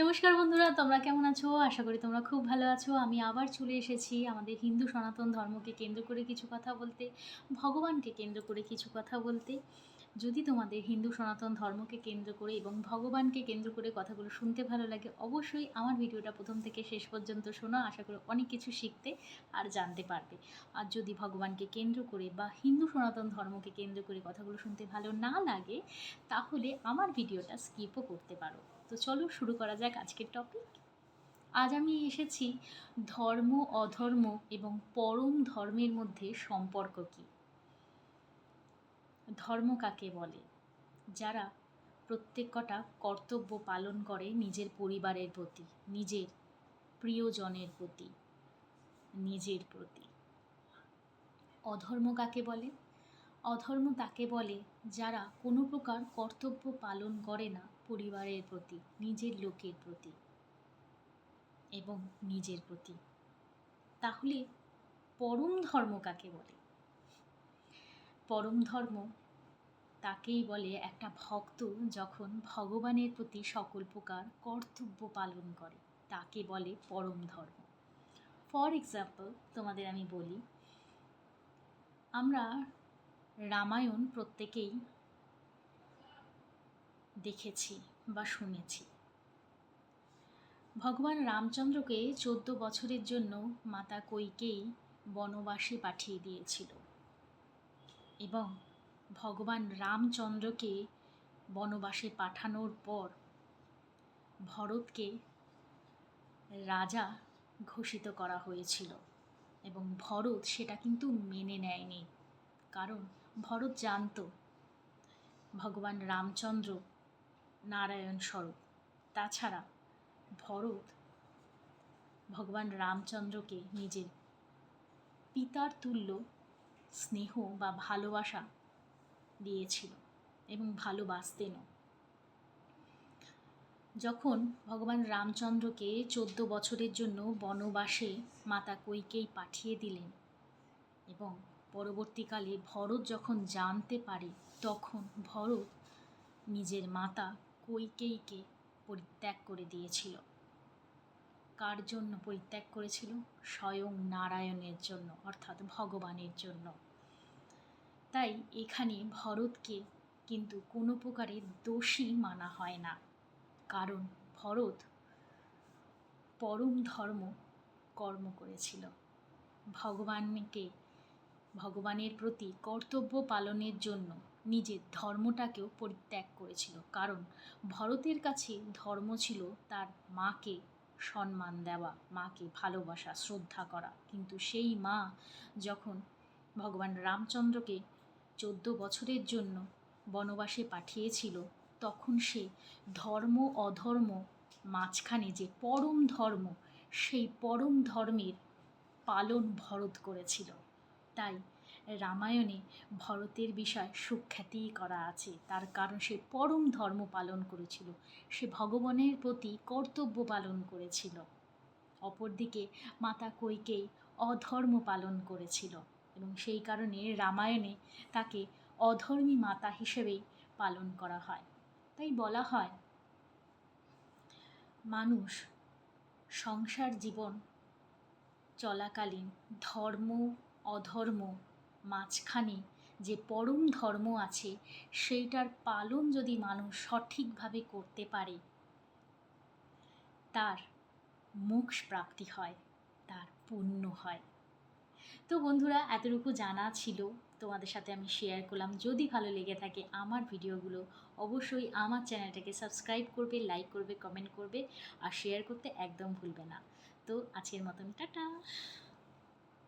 নমস্কার বন্ধুরা, তোমরা কেমন আছো? আশা করি তোমরা খুব ভালো আছো। আমি আবার চলে এসেছি আমাদের হিন্দু সনাতন ধর্মকে কেন্দ্র করে কিছু কথা বলতে, ভগবানকে কেন্দ্র করে কিছু কথা বলতে। যদি তোমাদের হিন্দু সনাতন ধর্মকে কেন্দ্র করে এবং ভগবানকে কেন্দ্র করে কথাগুলো শুনতে ভালো লাগে, অবশ্যই আমার ভিডিওটা প্রথম থেকে শেষ পর্যন্ত শোনো। আশা করি অনেক কিছু শিখতে আর জানতে পারবে। আর যদি ভগবানকে কেন্দ্র করে বা হিন্দু সনাতন ধর্মকে কেন্দ্র করে কথাগুলো শুনতে ভালো না লাগে, তাহলে আমার ভিডিওটা স্কিপও করতে পারো। তো চলো শুরু করা যাক আজকের টপিক। আজ আমি এসেছি ধর্ম, অধর্ম এবং পরম ধর্মের মধ্যে সম্পর্ক কী। ধর্ম কাকে বলে? যারা প্রত্যেক কটা কর্তব্য পালন করে নিজের পরিবারের প্রতি, নিজের প্রিয়জনের প্রতি, নিজের প্রতি। অধর্ম কাকে বলে? অধর্ম তাকে বলে যারা কোনো প্রকার কর্তব্য পালন করে না পরিবারের প্রতি, নিজের লোকের প্রতি এবং নিজের প্রতি। তাহলে পরম ধর্ম কাকে বলে? পরম ধর্ম তাকেই বলে একটা ভক্ত যখন ভগবানের প্রতি সকল প্রকার কর্তব্য পালন করে, তাকে বলে পরম ধর্ম। ফর এক্সাম্পল তোমাদের আমি বলি, আমরা রামায়ণ প্রত্যেকেই দেখেছি বা শুনেছি। ভগবান রামচন্দ্রকে 14 বছরের জন্য মাতা কৈকেয়ী বনবাসে পাঠিয়ে দিয়েছিল এবং ভগবান রামচন্দ্রকে বনবাসে পাঠানোর পর ভরতকে রাজা ঘোষিত করা হয়েছিল এবং ভরত সেটা কিন্তু মেনে নেয়নি। কারণ ভরত জানত ভগবান রামচন্দ্র নারায়ণ স্বরূপ। তাছাড়া ভরত ভগবান রামচন্দ্রকে নিজের পিতার তুল্য স্নেহ বা ভালোবাসা দিয়েছিল এবং ভালোবাসতেনও। যখন ভগবান রামচন্দ্রকে 14 বছরের জন্য বনবাসে মাতা কৈকেয়ী পাঠিয়ে দিলেন এবং পরবর্তীকালে ভরত যখন জানতে পারে, তখন ভরত নিজের মাতা কৈকেয়ীকে পরিত্যাগ করে দিয়েছিল। কার জন্য পরিত্যাগ করেছিল? স্বয়ং নারায়ণের জন্য, অর্থাৎ ভগবানের জন্য। তাই এখানে ভরতকে কিন্তু কোনো প্রকারের দোষী মানা হয় না, কারণ ভরত পরম ধর্ম কর্ম করেছিল। ভগবানের প্রতি কর্তব্য পালনের জন্য নিজের ধর্মটাকেও পরিত্যাগ করেছিল। কারণ ভরতের কাছে ধর্ম ছিল তার মাকে সম্মান দেওয়া, মাকে ভালোবাসা, শ্রদ্ধা করা। কিন্তু সেই মা যখন ভগবান রামচন্দ্রকে 14 বছরের জন্য বনবাসে পাঠিয়েছিল, তখন সে ধর্ম অধর্ম মাঝখানে যে পরম ধর্ম, সেই পরম ধর্মের পালন ভরত করেছিল। তাই রামায়ণে ভরতের বিষয় সুখ্যাতি করা আছে, তার কারণ সে পরম ধর্ম পালন করেছিল, সে ভগবানের প্রতি কর্তব্য পালন করেছিল। অপরদিকে মাতা কৈকেয়ী অধর্ম পালন করেছিল এবং সেই কারণে রামায়ণে তাকে অধর্মী মাতা হিসেবেই পালন করা হয়। তাই বলা হয়, মানুষ সংসার জীবন চলাকালীন ধর্ম অধর্ম মাঝখানে যে পরম ধর্ম আছে, সেইটার পালন যদি মানুষ সঠিকভাবে করতে পারে, তার মোক্ষ প্রাপ্তি হয়, তার পুণ্য হয়। তো বন্ধুরা, এতটুকু জানা ছিল, তোমাদের সাথে আমি শেয়ার করলাম। যদি ভালো লেগে থাকে আমার ভিডিওগুলো, অবশ্যই আমার চ্যানেলটাকে সাবস্ক্রাইব করবে, লাইক করবে, কমেন্ট করবে আর শেয়ার করতে একদম ভুলবে না। তো আজকের মতন টাটা।